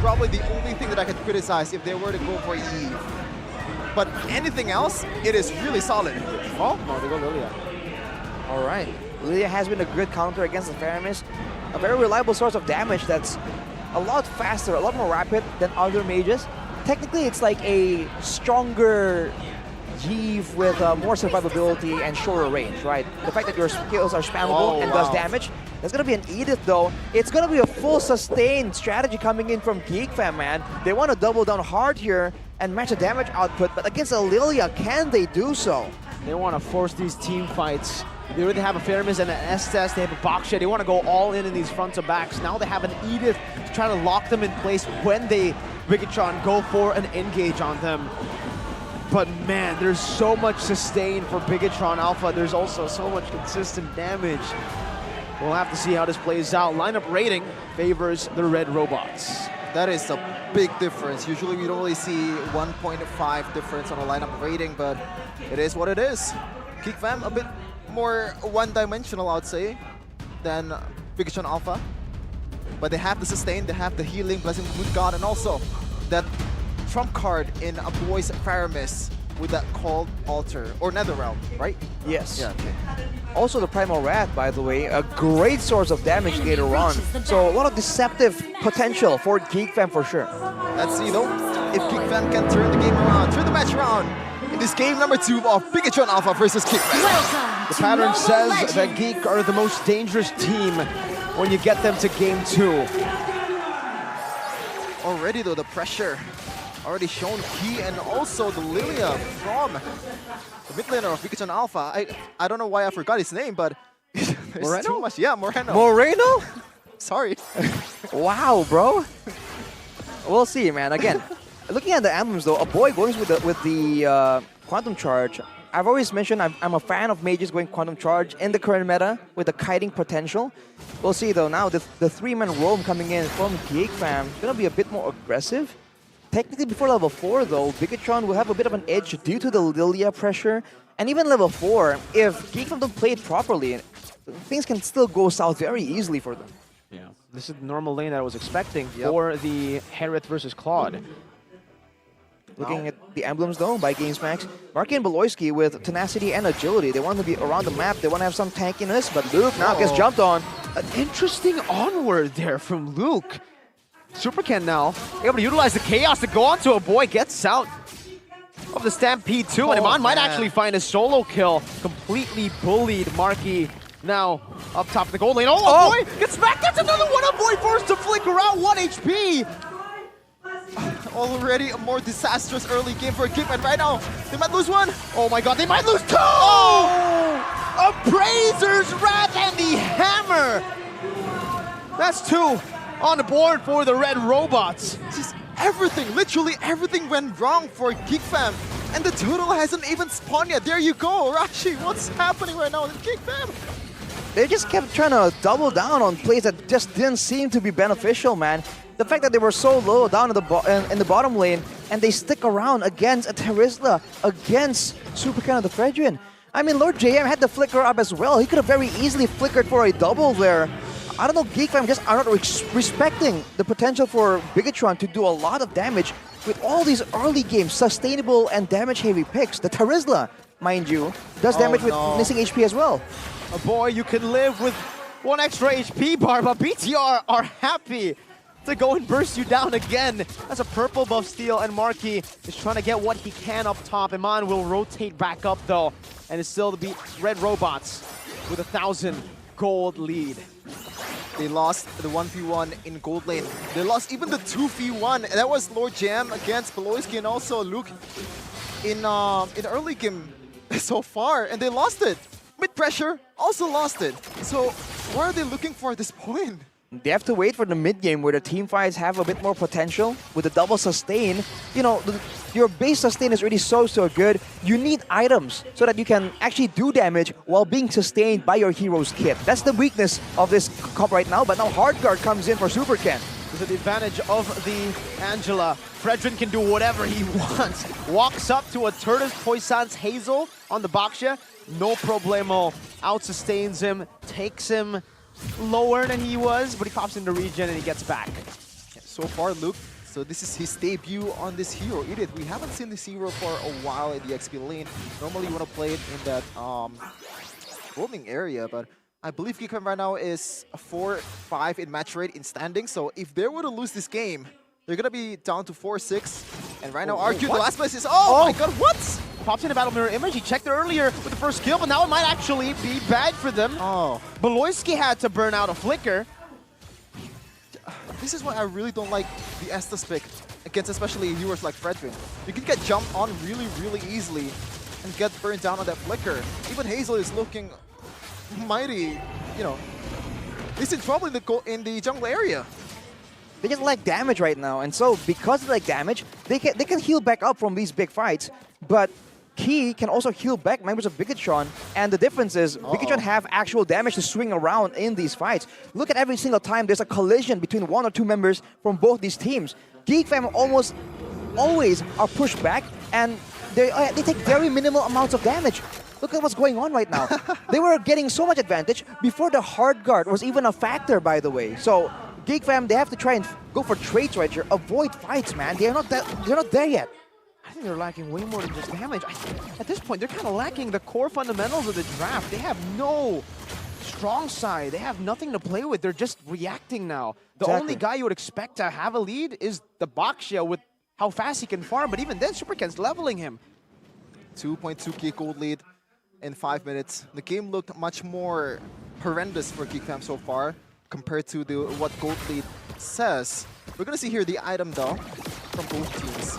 probably the only thing that I could criticize if they were to go for Eve. But anything else, it is really solid. Oh, no, they go Lilia. All right. Lilia has been a good counter against the Faramis. A very reliable source of damage that's a lot faster, a lot more rapid than other mages. Technically, it's like a stronger Jeeve with more survivability and shorter range, right? The fact that your skills are spammable and does damage, that's going to be an Edith though. It's going to be a full sustained strategy coming in from GEEK fam, man. They want to double down hard here and match the damage output, but against a Lilia, can they do so? They want to force these team fights. They already have a Faramis and an Estes, they have a Baksha. They want to go all in these front to backs. Now they have an Edith to try to lock them in place when they, BIGETRON, go for an engage on them. But man, there's so much sustain for BIGETRON Alpha. There's also so much consistent damage. We'll have to see how this plays out. Lineup rating favors the red robots. That is a big difference. Usually we don't really see 1.5 difference on a lineup rating, but it is what it is. GEEK fam a bit more one-dimensional, I would say, than BIGETRON Alpha. But they have the sustain, they have the healing, Blessing of Moon God, and also that trump card in a boy's Faramis with that called Altar, or Netherrealm, right? Yes. Yeah, okay. Also the Primal Rat, by the way, a great source of damage later on. So a lot of deceptive potential for GEEK fam for sure. Let's see though, if GEEK fam can turn the game around, turn the match around in this game number 2 of BIGETRON Alpha versus GEEK fam. The pattern says that GEEK are the most dangerous team when you get them to game 2. Already though, the pressure already shown Key and also the Lilia from the mid laner of BIGETRON Alpha. I don't know why I forgot his name, but Moreno? too much. Yeah, Moreno. Moreno? Sorry. Wow, bro. We'll see, man. Again, looking at the emblems though, a boy going with the Quantum Charge. I've always mentioned I'm a fan of mages going Quantum Charge in the current meta with the kiting potential. We'll see though now the 3-man roam coming in from GEEK fam. Gonna be a bit more aggressive. Technically before level 4 though, BIGETRON will have a bit of an edge due to the Lilia pressure. And even level 4, if GEEK fam don't play it properly, things can still go south very easily for them. Yeah, this is the normal lane that I was expecting for the Hereth versus Claude. Looking at the emblems though by GamesMax, Marky and Beloyski with tenacity and agility. They want to be around the map, they want to have some tankiness, but Luke now gets jumped on. An interesting onward there from Luke. Superken now able to utilize the chaos to go onto a boy, gets out of the Stampede too, and Iman might actually find a solo kill. Completely bullied Marky now up top of the gold lane. Oh, boy gets back, that's another one. A boy forced to flicker out, 1 HP. Already a more disastrous early game for GEEK, and right now they might lose one. Oh my god, they might lose 2! Appraiser's Wrath and the Hammer! That's 2 on the board for the red robots. Just everything, literally everything went wrong for GEEK fam, and the turtle hasn't even spawned yet. There you go, Rashi, what's happening right now in GEEK fam? They just kept trying to double down on plays that just didn't seem to be beneficial, man. The fact that they were so low down in the bottom lane and they stick around against a Terizla, against Supercan of the Fredrin. I mean, Lord JM had the flicker up as well. He could have very easily flickered for a double there. I don't know, GEEK fam just are not respecting the potential for BIGETRON to do a lot of damage with all these early games, sustainable and damage-heavy picks. The Terizla, mind you, does damage with missing HP as well. Boy, you can live with 1 extra HP bar, but BTR are happy to go and burst you down again. That's a purple buff steal, and Marky is trying to get what he can up top. Iman will rotate back up though, and it's still to beat red robots with 1,000 gold lead. They lost the 1v1 in gold lane. They lost even the 2v1. And that was Lord Jam against Beloyski and also Luke in early game so far, and they lost it. Mid pressure also lost it. So what are they looking for at this point? They have to wait for the mid game where the team fights have a bit more potential with the double sustain. You know, your base sustain is already so good. You need items so that you can actually do damage while being sustained by your hero's kit. That's the weakness of this comp right now, but now Hard Guard comes in for Superken. To the advantage of the Angela, Fredrin can do whatever he wants. Walks up to a Turtus Poisson's Hazel on the Baksha. No problemo. Out sustains him, takes him lower than he was, but he pops into regen and he gets back. So far, Luke So this is his debut on this hero. Edith, we haven't seen this hero for a while in the XP lane. Normally you want to play it in that roaming area, but I believe GEEK right now is 4-5 in match rate in standing. So if they were to lose this game, they're going to be down to 4-6. And right now, Arcue, the last place is... Oh my god, what? Pops in a battle mirror image. He checked it earlier with the first kill, but now it might actually be bad for them. Oh. Beloyski had to burn out a flicker. This is why I really don't like the Estes pick against especially heroes like Fredwin. You can get jumped on really, really easily and get burned down on that flicker. Even Hazel is looking mighty, you know, he's in trouble in the jungle area. They just lack damage right now, and so because they lack damage, they can heal back up from these big fights, but Key can also heal back members of BIGETRON, and the difference is BIGETRON have actual damage to swing around in these fights. Look at every single time there's a collision between 1 or 2 members from both these teams. GEEK fam almost always are pushed back, and they take very minimal amounts of damage. Look at what's going on right now. They were getting so much advantage before the hard guard was even a factor, by the way. So GEEK fam, they have to try and go for trades right here. Avoid fights, man. They're not there yet. I think they're lacking way more than just damage. At this point, they're kind of lacking the core fundamentals of the draft. They have no strong side. They have nothing to play with. They're just reacting now. The only guy you would expect to have a lead is the Baxia with how fast he can farm, but even then, Superken's leveling him. 2.2k gold lead in 5 minutes. The game looked much more horrendous for GEEK fam so far compared to what gold lead says. We're going to see here the item though from both teams.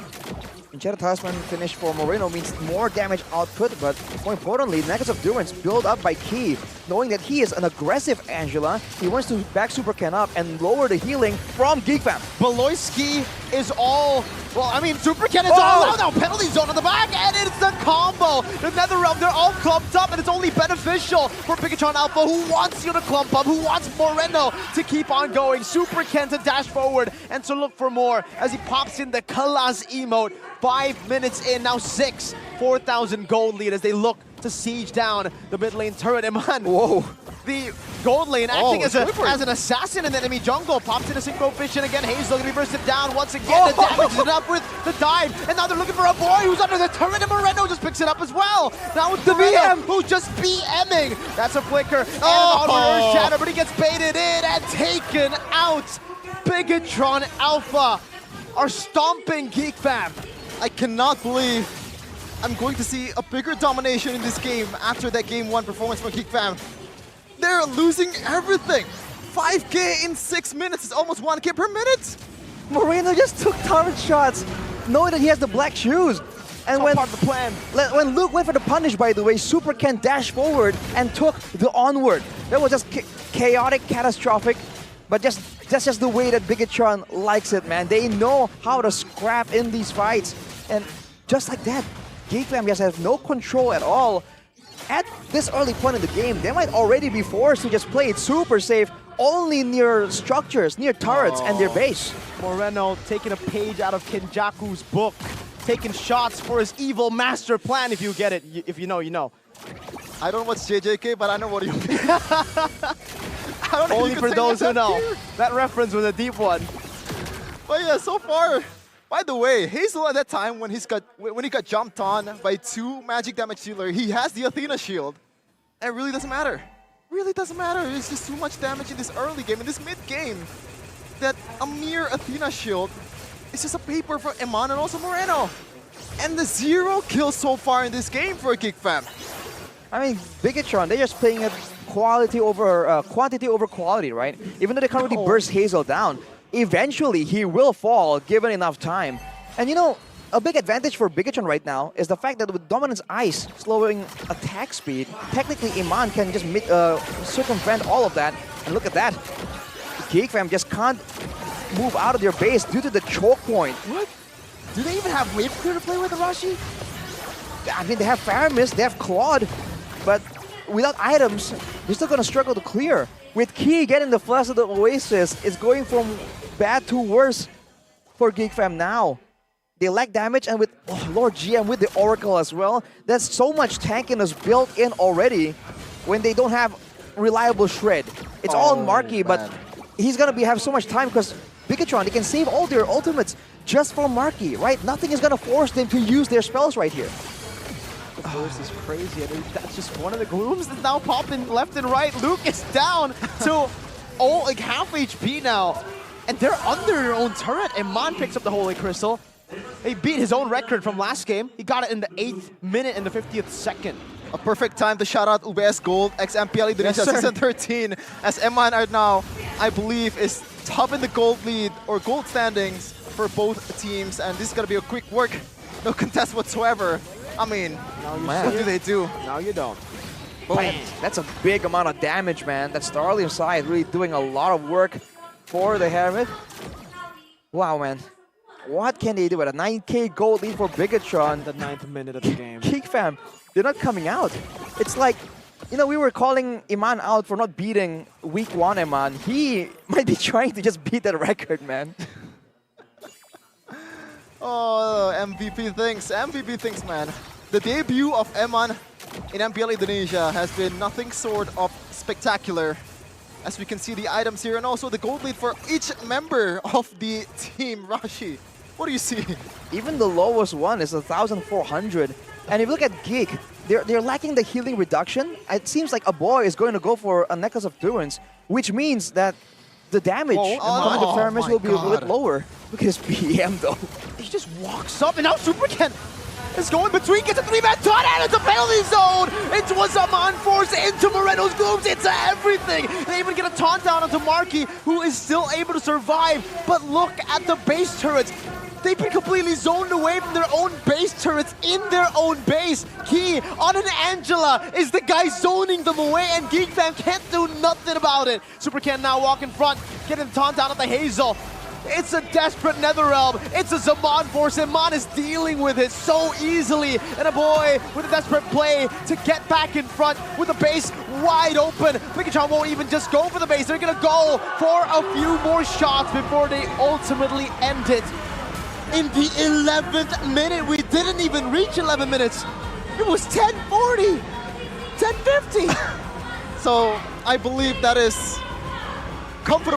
Enchanted Talisman finish for Moreno means more damage output, but more importantly, Necklace of Durance built up by Key. Knowing that he is an aggressive Angela, he wants to back Superken up and lower the healing from GEEK fam. Beloyski is all... Well, I mean, Superken is all out now. Penalty zone on the back, and it's the combo. The Netherrealm, they're all clumped up, and it's only beneficial for BIGETRON Alpha, who wants you to clump up, who wants Moreno to keep on going. Superken to dash forward and to look for more as he pops in the Kalas emote. 5 minutes in, now 6. 4,000 gold lead as they look to siege down the mid lane turret. Iman, Whoa. the gold lane acting as an assassin in the enemy jungle. Pops in a synchro vision again. Hazel gonna be bursted down once again. The damage is up with the dive. And now they're looking for a boy who's under the turret, and Moreno just picks it up as well. Now it's the BM who's just BMing. That's a flicker and an onward Earth Shatter, but he gets baited in and taken out. BIGETRON Alpha are stomping GEEK fam. I cannot believe I'm going to see a bigger domination in this game after that game 1 performance from GEEK fam. They're losing everything. 5k in 6 minutes is almost 1k per minute. Moreno just took turret shots, knowing that he has the black shoes. And when part of the plan. When Luke went for the punish, by the way, Superken dashed forward and took the onward. That was just chaotic, catastrophic, but that's just the way that BIGETRON likes it, man. They know how to scrap in these fights. And just like that, GEEK fam just have no control at all. At this early point in the game, they might already be forced to just play it super safe, only near structures, near turrets and their base. Moreno taking a page out of Kenjaku's book, taking shots for his evil master plan. If you get it, if you know, you know. I don't know what's JJK, but I know what you mean. I don't Only for those who know. Here. That reference was a deep one. But yeah, so far. By the way, Hazel at that time when he got jumped on by 2 magic damage dealer, he has the Athena shield. And it really doesn't matter. Really doesn't matter. It's just too much damage in this early game, in this mid game, that a mere Athena shield is just a paper for Iman and also Moreno. And the 0 kills so far in this game for GEEK fam. I mean, BIGETRON, they're just playing it quantity over quality, right? Even though they can't really burst Hazel down, eventually he will fall given enough time. And you know, a big advantage for BIGETRON right now is the fact that with Dominance Ice slowing attack speed, technically Iman can just circumvent all of that. And look at that. GEEK fam just can't move out of their base due to the choke point. What? Do they even have wave clear to play with, Arashi? I mean, they have Faramis, they have Claude, but without items, they're still going to struggle to clear. With Key getting the Flash of the Oasis, it's going from bad to worse for GEEK fam now. They lack damage, and with Lord GM with the Oracle as well, there's so much tankiness built in already when they don't have reliable Shred. It's all Marky, but he's going to have so much time because BIGETRON, they can save all their ultimates just for Marky, right? Nothing is gonna force them to use their spells right here. The burst is crazy, and that's just one of the glooms that's now popping left and right. Luke is down to like half HP now, and they're under their own turret, and Mon picks up the Holy Crystal. He beat his own record from last game. He got it in the 8th minute and the 50th second. A perfect time to shout out UBS Gold, ex-MPL Indonesia Season 13, as M1 are now, I believe, is top in the gold lead or gold standings for both teams, and this is gonna be a quick work, no contest whatsoever. I mean, what do they do? Now you don't. Man, that's a big amount of damage, man. That Starlium side really doing a lot of work for the Hermit. Wow, man. What can they do with a 9K gold lead for BIGETRON? The 9th minute of the game. GEEK fam, they're not coming out. It's like, you know, we were calling Iman out for not beating week 1 Iman. He might be trying to just beat that record, man. Oh, MVP things, man. The debut of Eman in MPL Indonesia has been nothing short of spectacular. As we can see the items here, and also the gold lead for each member of the team, Rashi. What do you see? Even the lowest one is 1,400. And if you look at GEEK, they're lacking the healing reduction. It seems like a boy is going to go for a Necklace of Durance, which means that the damage from the Paramis will be a little bit lower. Look at his PM though. He just walks up, and now Superken is going between, gets a 3-man taunt, and it's a penalty zone! It was a Mon force into Moreno's glooms, into everything! They even get a taunt down onto Marky, who is still able to survive, but look at the base turrets. They've been completely zoned away from their own base turrets in their own base. Key on an Angela is the guy zoning them away, and GEEK fam can't do nothing about it. Supercan now walk in front, getting the taunt down at the Hazel. It's a desperate Netherrealm. It's a Zaman force, and Mon is dealing with it so easily. And a boy with a desperate play to get back in front with the base wide open. BIGETRON won't even just go for the base. They're gonna go for a few more shots before they ultimately end it. In the 11th minute, we didn't even reach 11 minutes. It was 10:40, 10:50. So I believe that is comfortable.